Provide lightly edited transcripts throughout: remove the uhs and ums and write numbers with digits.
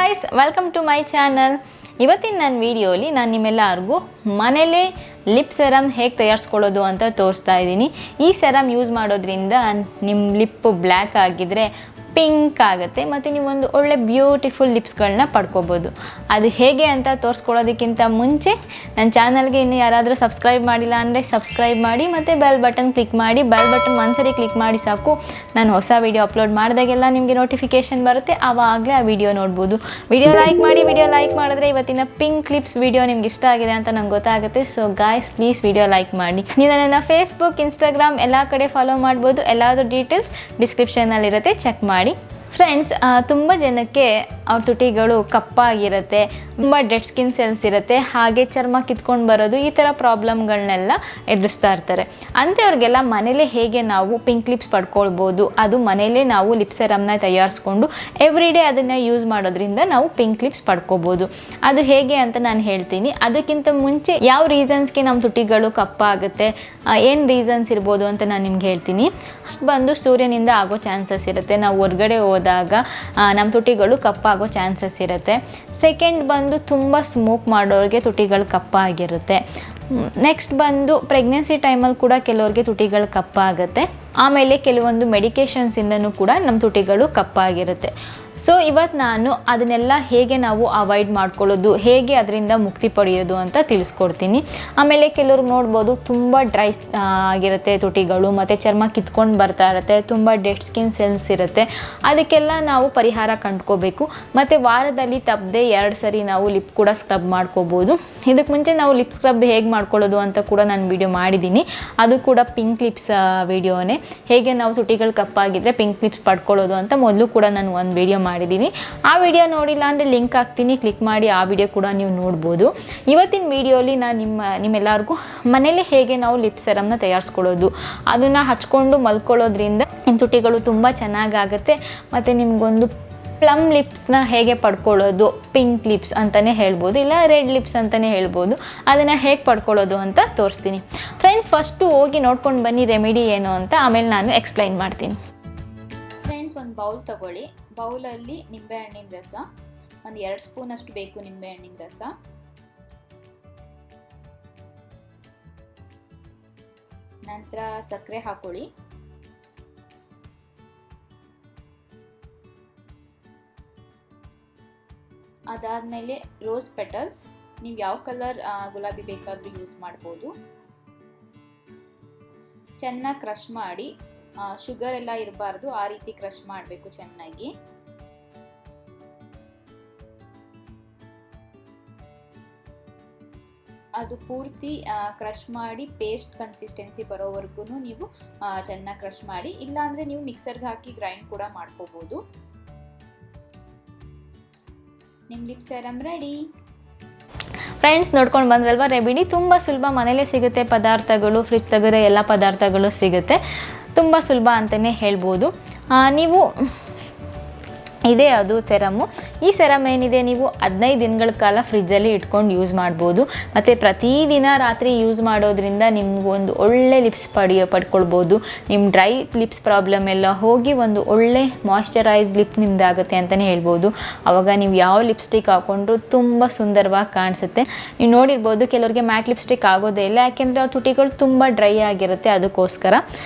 guys, welcome to my channel. ಇವತ್ತಿನ ನನ್ನ ವಿಡಿಯೋಲಿ ನಾನು ನಿಮ್ಮೆಲ್ಲರಿಗೂ ಮನೆಯಲ್ಲೇ ಲಿಪ್ ಸೆರಮ್ ಹೇಗೆ ತಯಾರಿಸ್ಕೊಳ್ಳೋದು ಅಂತ ತೋರಿಸ್ತಾ ಇದ್ದೀನಿ. ಈ ಸೆರಮ್ ಯೂಸ್ ಮಾಡೋದ್ರಿಂದ ನಿಮ್ಮ ಲಿಪ್ ಬ್ಲ್ಯಾಕ್ ಆಗಿದ್ರೆ ಪಿಂಕ್ ಆಗುತ್ತೆ ಮತ್ತು ನೀವೊಂದು ಒಳ್ಳೆ ಬ್ಯೂಟಿಫುಲ್ ಲಿಪ್ಸ್ಗಳನ್ನ ಪಡ್ಕೋಬೋದು. ಅದು ಹೇಗೆ ಅಂತ ತೋರಿಸ್ಕೊಳ್ಳೋದಕ್ಕಿಂತ ಮುಂಚೆ ನನ್ನ ಚಾನಲ್ಗೆ ಇನ್ನು ಯಾರಾದರೂ ಸಬ್ಸ್ಕ್ರೈಬ್ ಮಾಡಿಲ್ಲ ಅಂದರೆ ಸಬ್ಸ್ಕ್ರೈಬ್ ಮಾಡಿ ಮತ್ತು ಬೆಲ್ ಬಟನ್ ಕ್ಲಿಕ್ ಮಾಡಿ. ಬೆಲ್ ಬಟನ್ ಒಂದ್ಸರಿ ಕ್ಲಿಕ್ ಮಾಡಿ ಸಾಕು, ನಾನು ಹೊಸ ವೀಡಿಯೋ ಅಪ್ಲೋಡ್ ಮಾಡಿದಾಗೆಲ್ಲ ನಿಮಗೆ ನೋಟಿಫಿಕೇಷನ್ ಬರುತ್ತೆ, ಆವಾಗಲೇ ಆ ವಿಡಿಯೋ ನೋಡ್ಬೋದು. ವಿಡಿಯೋ ಲೈಕ್ ಮಾಡಿ. ವಿಡಿಯೋ ಲೈಕ್ ಮಾಡಿದ್ರೆ ಇವತ್ತಿನ ಪಿಂಕ್ ಲಿಪ್ಸ್ ವಿಡಿಯೋ ನಿಮ್ಗೆ ಇಷ್ಟ ಆಗಿದೆ ಅಂತ ನಂಗೆ ಗೊತ್ತಾಗುತ್ತೆ. So guys, please video like ಮಾಡಿ. ನೀವು ನನ್ನ ಫೇಸ್ಬುಕ್, ಇನ್ಸ್ಟಾಗ್ರಾಮ್ ಎಲ್ಲ ಕಡೆ ಫಾಲೋ ಮಾಡ್ಬೋದು. ಎಲ್ಲಾದರೂ ಡೀಟೇಲ್ಸ್ ಡಿಸ್ಕ್ರಿಪ್ಷನಲ್ಲಿರುತ್ತೆ, ಚೆಕ್ ಮಾಡಿ. ಫ್ರೆಂಡ್ಸ್, ತುಂಬ ಜನಕ್ಕೆ ಅವ್ರ ತುಟಿಗಳು ಕಪ್ಪಾಗಿರುತ್ತೆ, ತುಂಬ ಡೆಡ್ ಸ್ಕಿನ್ ಸೆಲ್ಸ್ ಇರುತ್ತೆ, ಹಾಗೆ ಚರ್ಮ ಕಿತ್ಕೊಂಡು ಬರೋದು, ಈ ಥರ ಪ್ರಾಬ್ಲಮ್ಗಳನ್ನೆಲ್ಲ ಎದುರಿಸ್ತಾ ಇರ್ತಾರೆ. ಅಂಥವ್ರಿಗೆಲ್ಲ ಮನೇಲೇ ಹೇಗೆ ನಾವು ಪಿಂಕ್ ಲಿಪ್ಸ್ ಪಡ್ಕೊಳ್ಬೋದು, ಅದು ಮನೇಲೇ ನಾವು ಲಿಪ್ ಸೆರಮ್ನ ತಯಾರಿಸ್ಕೊಂಡು ಎವ್ರಿ ಡೇ ಅದನ್ನು ಯೂಸ್ ಮಾಡೋದ್ರಿಂದ ನಾವು ಪಿಂಕ್ ಲಿಪ್ಸ್ ಪಡ್ಕೋಬೋದು. ಅದು ಹೇಗೆ ಅಂತ ನಾನು ಹೇಳ್ತೀನಿ. ಅದಕ್ಕಿಂತ ಮುಂಚೆ ಯಾವ ರೀಸನ್ಸ್ಗೆ ನಮ್ಮ ತುಟಿಗಳು ಕಪ್ಪಾಗುತ್ತೆ, ಏನು ರೀಸನ್ಸ್ ಇರ್ಬೋದು ಅಂತ ನಾನು ನಿಮ್ಗೆ ಹೇಳ್ತೀನಿ. ಫಸ್ಟ್ ಬಂದು ಸೂರ್ಯನಿಂದ ಆಗೋ ಚಾನ್ಸಸ್ ಇರುತ್ತೆ. ನಾವು ಹೊರಗಡೆ ಹೋದಾಗ ನಮ್ಮ ತುಟಿಗಳು ಕಪ್ಪಾಗೋ ಚಾನ್ಸಸ್ ಇರುತ್ತೆ. ಸೆಕೆಂಡ್ ಬಂದು ತುಂಬ ಸ್ಮೋಕ್ ಮಾಡೋರಿಗೆ ತುಟಿಗಳು ಕಪ್ಪಾಗಿರುತ್ತೆ. ನೆಕ್ಸ್ಟ್ ಬಂದು ಪ್ರೆಗ್ನೆನ್ಸಿ ಟೈಮಲ್ಲಿ ಕೂಡ ಕೆಲವ್ರಿಗೆ ತುಟಿಗಳು ಕಪ್ಪಾಗುತ್ತೆ. ಆಮೇಲೆ ಕೆಲವೊಂದು ಮೆಡಿಕೇಷನ್ಸಿಂದನೂ ಕೂಡ ನಮ್ಮ ತುಟಿಗಳು ಕಪ್ಪಾಗಿರುತ್ತೆ. ಸೊ ಇವತ್ತು ನಾನು ಅದನ್ನೆಲ್ಲ ಹೇಗೆ ನಾವು ಅವಾಯ್ಡ್ ಮಾಡ್ಕೊಳ್ಳೋದು, ಹೇಗೆ ಅದರಿಂದ ಮುಕ್ತಿ ಪಡೆಯೋದು ಅಂತ ತಿಳಿಸ್ಕೊಡ್ತೀನಿ. ಆಮೇಲೆ ಕೆಲವ್ರು ನೋಡ್ಬೋದು ತುಂಬ ಡ್ರೈ ಆಗಿರುತ್ತೆ ತುಟಿಗಳು, ಮತ್ತು ಚರ್ಮ ಕಿತ್ಕೊಂಡು ಬರ್ತಾ ಇರುತ್ತೆ, ತುಂಬ ಡೆಡ್ ಸ್ಕಿನ್ ಸೆಲ್ಸ್ ಇರುತ್ತೆ. ಅದಕ್ಕೆಲ್ಲ ನಾವು ಪರಿಹಾರ ಕಂಡ್ಕೋಬೇಕು. ಮತ್ತು ವಾರದಲ್ಲಿ ತಪ್ಪದೆ 2 ಸರಿ ನಾವು ಲಿಪ್ ಕೂಡ ಸ್ಕ್ರಬ್ ಮಾಡ್ಕೋಬೋದು. ಇದಕ್ಕೆ ಮುಂಚೆ ನಾವು ಲಿಪ್ ಸ್ಕ್ರಬ್ ಹೇಗೆ ಮಾಡ್ಕೊಳ್ಳೋದು ಅಂತ ಕೂಡ ನಾನು ವಿಡಿಯೋ ಮಾಡಿದ್ದೀನಿ. ಅದು ಕೂಡ ಪಿಂಕ್ ಲಿಪ್ಸ್ ವಿಡಿಯೋನೇ. ಹೇಗೆ ನಾವು ತುಟಿಗಳು ಕಪ್ಪಾಗಿದ್ದರೆ ಪಿಂಕ್ ಲಿಪ್ಸ್ ಪಡ್ಕೊಳ್ಳೋದು ಅಂತ ಮೊದಲು ಕೂಡ ನಾನು ಒಂದು ವಿಡಿಯೋ ಮಾಡಿದ್ದೀನಿ. ಆ ವಿಡಿಯೋ ನೋಡಿಲ್ಲ ಅಂದರೆ ಲಿಂಕ್ ಹಾಕ್ತೀನಿ, ಕ್ಲಿಕ್ ಮಾಡಿ ಆ ವಿಡಿಯೋ ಕೂಡ ನೀವು ನೋಡ್ಬೋದು. ಇವತ್ತಿನ ವಿಡಿಯೋಲಿ ನಾನು ನಿಮ್ಮೆಲ್ಲರಿಗೂ ಮನೇಲಿ ಹೇಗೆ ನಾವು ಲಿಪ್ ಸೆರಮ್ನ ತಯಾರಿಸ್ಕೊಳ್ಳೋದು, ಅದನ್ನು ಹಚ್ಕೊಂಡು ಮಲ್ಕೊಳ್ಳೋದ್ರಿಂದ ನಿಮ್ಮ ತುಟಿಗಳು ತುಂಬ ಚೆನ್ನಾಗಾಗುತ್ತೆ. ಮತ್ತು ನಿಮಗೊಂದು ಪ್ಲಮ್ ಲಿಪ್ಸ್ನ ಹೇಗೆ ಪಡ್ಕೊಳ್ಳೋದು, ಪಿಂಕ್ ಲಿಪ್ಸ್ ಅಂತಲೇ ಹೇಳ್ಬೋದು, ಇಲ್ಲ ರೆಡ್ ಲಿಪ್ಸ್ ಅಂತಲೇ ಹೇಳ್ಬೋದು, ಅದನ್ನು ಹೇಗೆ ಪಡ್ಕೊಳ್ಳೋದು ಅಂತ ತೋರಿಸ್ತೀನಿ. ಫ್ರೆಂಡ್ಸ್, ಫಸ್ಟು ಹೋಗಿ ನೋಡ್ಕೊಂಡು ಬನ್ನಿ ರೆಮಿಡಿ ಏನು ಅಂತ, ಆಮೇಲೆ ನಾನು ಎಕ್ಸ್ಪ್ಲೈನ್ ಮಾಡ್ತೀನಿ. ಫ್ರೆಂಡ್ಸ್, ಒಂದು ಬೌಲ್ ತಗೊಳ್ಳಿ. ಬೌಲಲ್ಲಿ ನಿಂಬೆಹಣ್ಣಿನ ರಸ ಒಂದು 2 ಸ್ಪೂನಷ್ಟು ಬೇಕು. ನಿಂಬೆಹಣ್ಣಿನ ರಸ, ನಂತರ ಸಕ್ಕರೆ ಹಾಕೊಳ್ಳಿ. ಅದಾದಮೇಲೆ ರೋಸ್ ಪೆಟಲ್ಸ್, ನೀವು ಯಾವ ಕಲರ್ ಗುಲಾಬಿ ಬೇಕಾದರೂ ಯೂಸ್ ಮಾಡ್ಬೋದು. ಚೆನ್ನಾಗಿ ಕ್ರಷ್ ಮಾಡಿ, ಶುಗರ್ ಎಲ್ಲ ಇರಬಾರ್ದು, ಆ ರೀತಿ ಕ್ರಷ್ ಮಾಡಬೇಕು ಚೆನ್ನಾಗಿ. ಅದು ಪೂರ್ತಿ ಕ್ರಷ್ ಮಾಡಿ ಪೇಸ್ಟ್ ಕನ್ಸಿಸ್ಟೆನ್ಸಿ ಬರೋವರೆಗೂ ನೀವು ಚೆನ್ನಾಗಿ ಕ್ರಷ್ ಮಾಡಿ. ಇಲ್ಲಾಂದರೆ ನೀವು ಮಿಕ್ಸರ್ಗೆ ಹಾಕಿ ಗ್ರೈಂಡ್ ಕೂಡ ಮಾಡ್ಕೋಬೋದು. ನಿಮ್ಮ ಲಿಪ್ ಸೆರಮ್ ರೆಡಿ. ಫ್ರೆಂಡ್ಸ್, ನೋಡ್ಕೊಂಡು ಬಂದ್ರಲ್ವ ರೆಮಿಡಿ. ತುಂಬ ಸುಲಭ, ಮನೇಲೇ ಸಿಗುತ್ತೆ ಪದಾರ್ಥಗಳು, ಫ್ರಿಜ್ ತೆಗೆದ್ರೆ ಎಲ್ಲ ಪದಾರ್ಥಗಳು ಸಿಗುತ್ತೆ. ತುಂಬ ಸುಲಭ ಅಂತಲೇ ಹೇಳ್ಬೋದು. ನೀವು ಇದೇ ಅದು ಸೆರಮ್ಮು. ಈ ಸೆರಮ್ ಏನಿದೆ, ನೀವು 15 ದಿನಗಳ ಕಾಲ ಫ್ರಿಜ್ಜಲ್ಲಿ ಇಟ್ಕೊಂಡು ಯೂಸ್ ಮಾಡ್ಬೋದು. ಮತ್ತು ಪ್ರತಿದಿನ ರಾತ್ರಿ ಯೂಸ್ ಮಾಡೋದ್ರಿಂದ ನಿಮ್ಗೊಂದು ಒಳ್ಳೆ ಲಿಪ್ಸ್ ಪಡ್ಕೊಳ್ಬೋದು. ನಿಮ್ಮ ಡ್ರೈ ಲಿಪ್ಸ್ ಪ್ರಾಬ್ಲಮ್ ಎಲ್ಲ ಹೋಗಿ ಒಂದು ಒಳ್ಳೆ ಮಾಯ್ಶ್ಚರೈಸ್ಡ್ ಲಿಪ್ ನಿಮ್ದಾಗುತ್ತೆ ಅಂತಲೇ ಹೇಳ್ಬೋದು. ಆವಾಗ ನೀವು ಯಾವ ಲಿಪ್ಸ್ಟಿಕ್ ಹಾಕ್ಕೊಂಡ್ರು ತುಂಬ ಸುಂದರವಾಗಿ ಕಾಣಿಸುತ್ತೆ. ನೀವು ನೋಡಿರ್ಬೋದು, ಕೆಲವ್ರಿಗೆ ಮ್ಯಾಟ್ ಲಿಪ್ಸ್ಟಿಕ್ ಆಗೋದೇ ಇಲ್ಲ, ಯಾಕೆಂದರೆ ಅವ್ರ ತುಟಿಗಳು ತುಂಬ ಡ್ರೈ ಆಗಿರುತ್ತೆ, ಅದಕ್ಕೋಸ್ಕರ.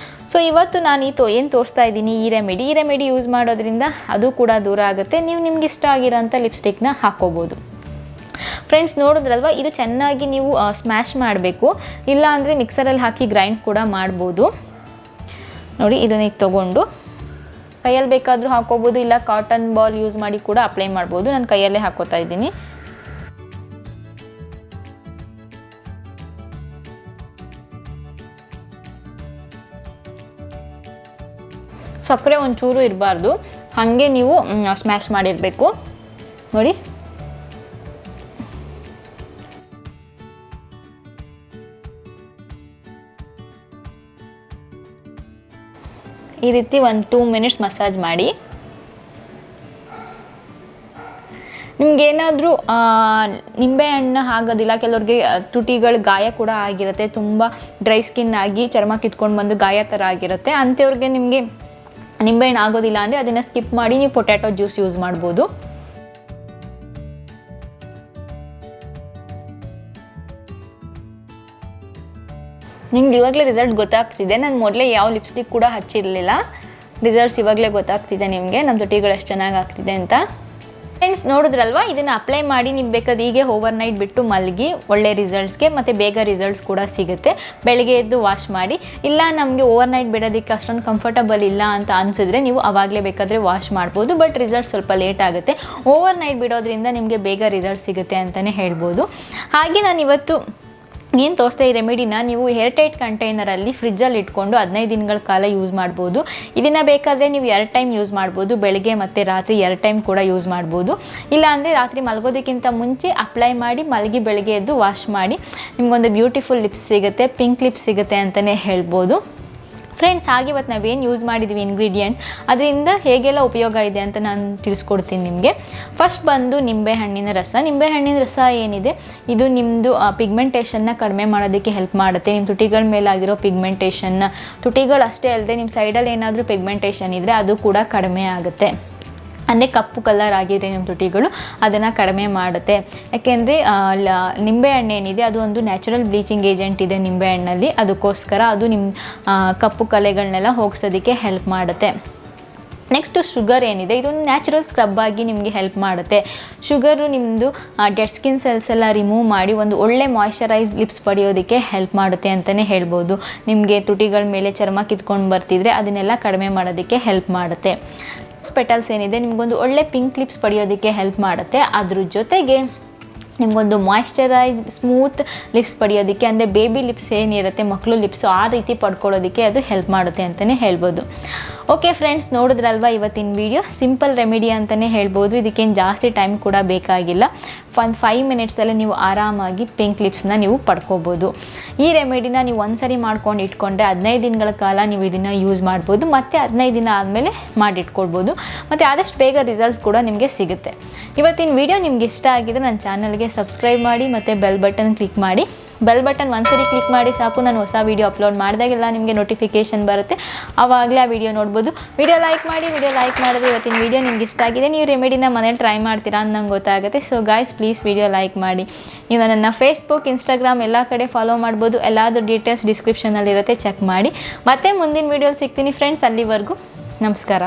ಸೊ ಇವತ್ತು ನಾನು ಏನು ತೋರಿಸ್ತಾ ಇದ್ದೀನಿ, ಈ ರೆಮಿಡಿ ಯೂಸ್ ಮಾಡೋದ್ರಿಂದ ಅದು ಕೂಡ ದೂರ ಆಗುತ್ತೆ. ನೀವು ನಿಮ್ಗೆ ಇಷ್ಟ ಆಗಿರೋಂಥ ಲಿಪ್ಸ್ಟಿಕ್ನ ಹಾಕ್ಕೋಬೋದು. ಫ್ರೆಂಡ್ಸ್, ನೋಡಿದ್ರಲ್ವ, ಇದು ಚೆನ್ನಾಗಿ ನೀವು ಸ್ಮ್ಯಾಶ್ ಮಾಡಬೇಕು, ಇಲ್ಲ ಅಂದರೆ ಮಿಕ್ಸರಲ್ಲಿ ಹಾಕಿ ಗ್ರೈಂಡ್ ಕೂಡ ಮಾಡ್ಬೋದು. ನೋಡಿ, ಇದನ್ನ ತೊಗೊಂಡು ಕೈಯಲ್ಲಿ ಬೇಕಾದರೂ ಹಾಕ್ಕೋಬೋದು, ಇಲ್ಲ ಕಾಟನ್ ಬಾಲ್ ಯೂಸ್ ಮಾಡಿ ಕೂಡ ಅಪ್ಲೈ ಮಾಡ್ಬೋದು. ನಾನು ಕೈಯಲ್ಲೇ ಹಾಕ್ಕೋತಾ ಇದ್ದೀನಿ. ಸಕ್ಕರೆ ಒಂಚೂರು ಇರಬಾರ್ದು, ಹಾಗೆ ನೀವು ಸ್ಮ್ಯಾಶ್ ಮಾಡಿರಬೇಕು. ನೋಡಿ, ಈ ರೀತಿ ಒಂದು 2 ಮಿನಿಟ್ಸ್ ಮಸಾಜ್ ಮಾಡಿ. ನಿಮಗೇನಾದರೂ ನಿಂಬೆಹಣ್ಣು ಆಗೋದಿಲ್ಲ, ಕೆಲವ್ರಿಗೆ ತುಟಿಗಳು ಗಾಯ ಕೂಡ ಆಗಿರುತ್ತೆ, ತುಂಬ ಡ್ರೈ ಸ್ಕಿನ್ ಆಗಿ ಚರ್ಮ ಕಿತ್ಕೊಂಡು ಬಂದು ಗಾಯ ಥರ ಆಗಿರುತ್ತೆ. ಅಂಥವ್ರಿಗೆ ನಿಮಗೆ ನಿಂಬೆಹಣ್ಣು ಆಗೋದಿಲ್ಲ ಅಂದರೆ ಅದನ್ನು ಸ್ಕಿಪ್ ಮಾಡಿ ನೀವು ಪೊಟ್ಯಾಟೊ ಜ್ಯೂಸ್ ಯೂಸ್ ಮಾಡ್ಬೋದು. ನಿಮ್ಗೆ ಇವಾಗಲೇ ರಿಸಲ್ಟ್ ಗೊತ್ತಾಗ್ತಿದೆ. ನಾನು ಮೊದಲೇ ಯಾವ ಲಿಪ್ಸ್ಟಿಕ್ ಕೂಡ ಹಚ್ಚಿರಲಿಲ್ಲ. ರಿಸಲ್ಟ್ಸ್ ಇವಾಗಲೇ ಗೊತ್ತಾಗ್ತಿದೆ ನಿಮಗೆ ನಮ್ಮ ತುಟಿಗಳು ಎಷ್ಟು ಚೆನ್ನಾಗಿ ಆಗ್ತಿದೆ ಅಂತ. ಫ್ರೆಂಡ್ಸ್ ನೋಡಿದ್ರಲ್ವ, ಇದನ್ನು ಅಪ್ಲೈ ಮಾಡಿ ನೀವು ಬೇಕಾದ್ರೆ ಹೀಗೆ ಓವರ್ ನೈಟ್ ಬಿಟ್ಟು ಮಲಗಿ ಒಳ್ಳೆ ರಿಸಲ್ಟ್ಸ್ಗೆ ಮತ್ತು ಬೇಗ ರಿಸಲ್ಟ್ಸ್ ಕೂಡ ಸಿಗುತ್ತೆ. ಬೆಳಗ್ಗೆ ಎದ್ದು ವಾಶ್ ಮಾಡಿ. ಇಲ್ಲ ನಮಗೆ ಓವರ್ ನೈಟ್ ಬಿಡೋದಕ್ಕೆ ಅಷ್ಟೊಂದು ಕಂಫರ್ಟಬಲ್ ಇಲ್ಲ ಅಂತ ಅನಿಸಿದ್ರೆ ನೀವು ಆವಾಗಲೇ ಬೇಕಾದರೆ ವಾಶ್ ಮಾಡ್ಬೋದು. ಬಟ್ ರಿಸಲ್ಟ್ ಸ್ವಲ್ಪ ಲೇಟ್ ಆಗುತ್ತೆ. ಓವರ್ ನೈಟ್ ಬಿಡೋದ್ರಿಂದ ನಿಮಗೆ ಬೇಗ ರಿಸಲ್ಟ್ ಸಿಗುತ್ತೆ ಅಂತಲೇ ಹೇಳ್ಬೋದು. ಹಾಗೆ ನಾನು ಇವತ್ತು ಏನು ತೋರಿಸ್ತಾ ಈ ರೆಮಿಡಿನ ನೀವು ಏರ್ ಟೈಟ್ ಕಂಟೈನರಲ್ಲಿ ಫ್ರಿಜ್ಜಲ್ಲಿ ಇಟ್ಕೊಂಡು 15 ದಿನಗಳ ಕಾಲ ಯೂಸ್ ಮಾಡ್ಬೋದು. ಇದನ್ನು ಬೇಕಾದರೆ ನೀವು 2 ಟೈಮ್ ಯೂಸ್ ಮಾಡ್ಬೋದು. ಬೆಳಗ್ಗೆ ಮತ್ತು ರಾತ್ರಿ 2 ಟೈಮ್ ಕೂಡ ಯೂಸ್ ಮಾಡ್ಬೋದು. ಇಲ್ಲಾಂದರೆ ರಾತ್ರಿ ಮಲಗೋದಕ್ಕಿಂತ ಮುಂಚೆ ಅಪ್ಲೈ ಮಾಡಿ ಮಲಗಿ ಬೆಳಗ್ಗೆ ಎದ್ದು ವಾಶ್ ಮಾಡಿ ನಿಮಗೊಂದು ಬ್ಯೂಟಿಫುಲ್ ಲಿಪ್ಸ್ ಸಿಗುತ್ತೆ, ಪಿಂಕ್ ಲಿಪ್ಸ್ ಸಿಗುತ್ತೆ ಅಂತಲೇ ಹೇಳ್ಬೋದು. ಫ್ರೆಂಡ್ಸ್ ಹಾಗೆ ಇವತ್ತು ನಾವೇನು ಯೂಸ್ ಮಾಡಿದ್ದೀವಿ ಇಂಗ್ರೀಡಿಯೆಂಟ್, ಅದರಿಂದ ಹೇಗೆಲ್ಲ ಉಪಯೋಗ ಇದೆ ಅಂತ ನಾನು ತಿಳಿಸ್ಕೊಡ್ತೀನಿ ನಿಮಗೆ. ಫಸ್ಟ್ ಬಂದು ನಿಂಬೆಹಣ್ಣಿನ ರಸ. ನಿಂಬೆಹಣ್ಣಿನ ರಸ ಏನಿದೆ ಇದು ನಿಮ್ಮದು ಪಿಗ್ಮೆಂಟೇಷನ್ನ ಕಡಿಮೆ ಮಾಡೋದಕ್ಕೆ ಹೆಲ್ಪ್ ಮಾಡುತ್ತೆ. ನಿಮ್ಮ ತುಟಿಗಳ ಮೇಲಾಗಿರೋ ಪಿಗ್ಮೆಂಟೇಷನ್ನ, ತುಟಿಗಳು ಅಷ್ಟೇ ಅಲ್ಲದೆ ನಿಮ್ಮ ಸೈಡಲ್ಲಿ ಏನಾದರೂ ಪಿಗ್ಮೆಂಟೇಷನ್ ಇದ್ದರೆ ಅದು ಕೂಡ ಕಡಿಮೆ ಆಗುತ್ತೆ. ಅಂದರೆ ಕಪ್ಪು ಕಲರ್ ಆಗಿದ್ರೆ ನಿಮ್ಮ ತುಟಿಗಳು ಅದನ್ನು ಕಡಿಮೆ ಮಾಡುತ್ತೆ. ಯಾಕೆಂದರೆ ನಿಂಬೆಹಣ್ಣು ಏನಿದೆ ಅದು ಒಂದು ನ್ಯಾಚುರಲ್ ಬ್ಲೀಚಿಂಗ್ ಏಜೆಂಟ್ ಇದೆ ನಿಂಬೆಹಣ್ಣಲ್ಲಿ. ಅದಕ್ಕೋಸ್ಕರ ಅದು ನಿಮ್ಮ ಕಪ್ಪು ಕಲೆಗಳನ್ನೆಲ್ಲ ಹೋಗಿಸೋದಕ್ಕೆ ಹೆಲ್ಪ್ ಮಾಡುತ್ತೆ. ನೆಕ್ಸ್ಟು ಶುಗರ್ ಏನಿದೆ ಇದು ನ್ಯಾಚುರಲ್ ಸ್ಕ್ರಬ್ ಆಗಿ ನಿಮಗೆ ಹೆಲ್ಪ್ ಮಾಡುತ್ತೆ. ಶುಗರು ನಿಮ್ಮದು ಡೆಡ್ ಸ್ಕಿನ್ ಸೆಲ್ಸ್ ಎಲ್ಲ ರಿಮೂವ್ ಮಾಡಿ ಒಂದು ಒಳ್ಳೆ ಮಾಯ್ಶ್ಚರೈಸ್ ಲಿಪ್ಸ್ ಪಡೆಯೋದಕ್ಕೆ ಹೆಲ್ಪ್ ಮಾಡುತ್ತೆ ಅಂತಲೇ ಹೇಳ್ಬೋದು. ನಿಮಗೆ ತುಟಿಗಳ ಮೇಲೆ ಚರ್ಮ ಕಿತ್ಕೊಂಡು ಬರ್ತಿದ್ರೆ ಅದನ್ನೆಲ್ಲ ಕಡಿಮೆ ಮಾಡೋದಕ್ಕೆ ಹೆಲ್ಪ್ ಮಾಡುತ್ತೆ. ಪೆಟಲ್ಸ್ ಏನಿದೆ ನಿಮಗೊಂದು ಒಳ್ಳೆ ಪಿಂಕ್ ಲಿಪ್ಸ್ ಪಡೆಯೋದಕ್ಕೆ ಹೆಲ್ಪ್ ಮಾಡುತ್ತೆ. ಅದ್ರ ಜೊತೆಗೆ ನಿಮಗೊಂದು ಮಾಯ್ಶ್ಚರೈಸ್ ಸ್ಮೂತ್ ಲಿಪ್ಸ್ ಪಡೆಯೋದಕ್ಕೆ, ಅಂದರೆ ಬೇಬಿ ಲಿಪ್ಸ್ ಏನಿರುತ್ತೆ ಮಕ್ಕಳು ಲಿಪ್ಸು ಆ ರೀತಿ ಪಡ್ಕೊಳ್ಳೋದಕ್ಕೆ ಅದು ಹೆಲ್ಪ್ ಮಾಡುತ್ತೆ ಅಂತಲೇ ಹೇಳ್ಬೋದು. ಓಕೆ ಫ್ರೆಂಡ್ಸ್ ನೋಡಿದ್ರಲ್ವ ಇವತ್ತಿನ ವಿಡಿಯೋ. ಸಿಂಪಲ್ ರೆಮಿಡಿ ಅಂತಲೇ ಹೇಳ್ಬೋದು. ಇದಕ್ಕೇನು ಜಾಸ್ತಿ ಟೈಮ್ ಕೂಡ ಬೇಕಾಗಿಲ್ಲ. 5 ಮಿನಿಟ್ಸಲ್ಲೇ ನೀವು ಆರಾಮಾಗಿ ಪಿಂಕ್ ಲಿಪ್ಸ್ನ ನೀವು ಪಡ್ಕೋಬೋದು. ಈ ರೆಮಿಡಿನ ನೀವು ಒಂದ್ಸರಿ ಮಾಡ್ಕೊಂಡು ಇಟ್ಕೊಂಡ್ರೆ 15 ದಿನಗಳ ಕಾಲ ನೀವು ಇದನ್ನು ಯೂಸ್ ಮಾಡ್ಬೋದು. ಮತ್ತು 15 ದಿನ ಆದಮೇಲೆ ಮಾಡಿಟ್ಕೊಳ್ಬೋದು. ಮತ್ತು ಆದಷ್ಟು ಬೇಗ ರಿಸಲ್ಟ್ಸ್ ಕೂಡ ನಿಮಗೆ ಸಿಗುತ್ತೆ. ಇವತ್ತಿನ ವಿಡಿಯೋ ನಿಮ್ಗೆ ಇಷ್ಟ ಆಗಿದ್ರೆ ನನ್ನ ಚಾನಲ್ಗೆ ಸಬ್ಸ್ಕ್ರೈಬ್ ಮಾಡಿ ಮತ್ತು ಬೆಲ್ ಬಟನ್ ಕ್ಲಿಕ್ ಮಾಡಿ. ಬೆಲ್ ಬಟನ್ ಒಂದ್ಸರಿ ಕ್ಲಿಕ್ ಮಾಡಿ ಸಾಕು, ನಾನು ಹೊಸ ವೀಡಿಯೋ ಅಪ್ಲೋಡ್ ಮಾಡಿದಾಗೆಲ್ಲ ನಿಮಗೆ ನೋಟಿಫಿಕೇಷನ್ ಬರುತ್ತೆ. ಆವಾಗಲೇ ಆ ವಿಡಿಯೋ ನೋಡ್ಬೋದು. ವಿಡಿಯೋ ಲೈಕ್ ಮಾಡಿ. ವಿಡಿಯೋ ಲೈಕ್ ಮಾಡಿದ್ರೆ ಇವತ್ತಿನ ವಿಡಿಯೋ ನಿಮ್ಗೆ ಇಷ್ಟ ಆಗಿದೆ, ನೀವು ರೆಮಿಡಿನ ಮನೇಲಿ ಟ್ರೈ ಮಾಡ್ತೀರಾ ಅಂತ ನಂಗೆ ಗೊತ್ತಾಗುತ್ತೆ. So guys please video like ಮಾಡಿ. ನೀವು ನನ್ನ ಫೇಸ್ಬುಕ್, ಇನ್ಸ್ಟಾಗ್ರಾಮ್ ಎಲ್ಲ ಕಡೆ ಫಾಲೋ ಮಾಡ್ಬೋದು. ಎಲ್ಲಾದರೂ ಡೀಟೇಲ್ಸ್ ಡಿಸ್ಕ್ರಿಪ್ಷನಲ್ಲಿರುತ್ತೆ, ಚೆಕ್ ಮಾಡಿ. ಮತ್ತೆ ಮುಂದಿನ ವೀಡಿಯೋಲಿ ಸಿಗ್ತೀನಿ ಫ್ರೆಂಡ್ಸ್. ಅಲ್ಲಿವರೆಗೂ ನಮಸ್ಕಾರ.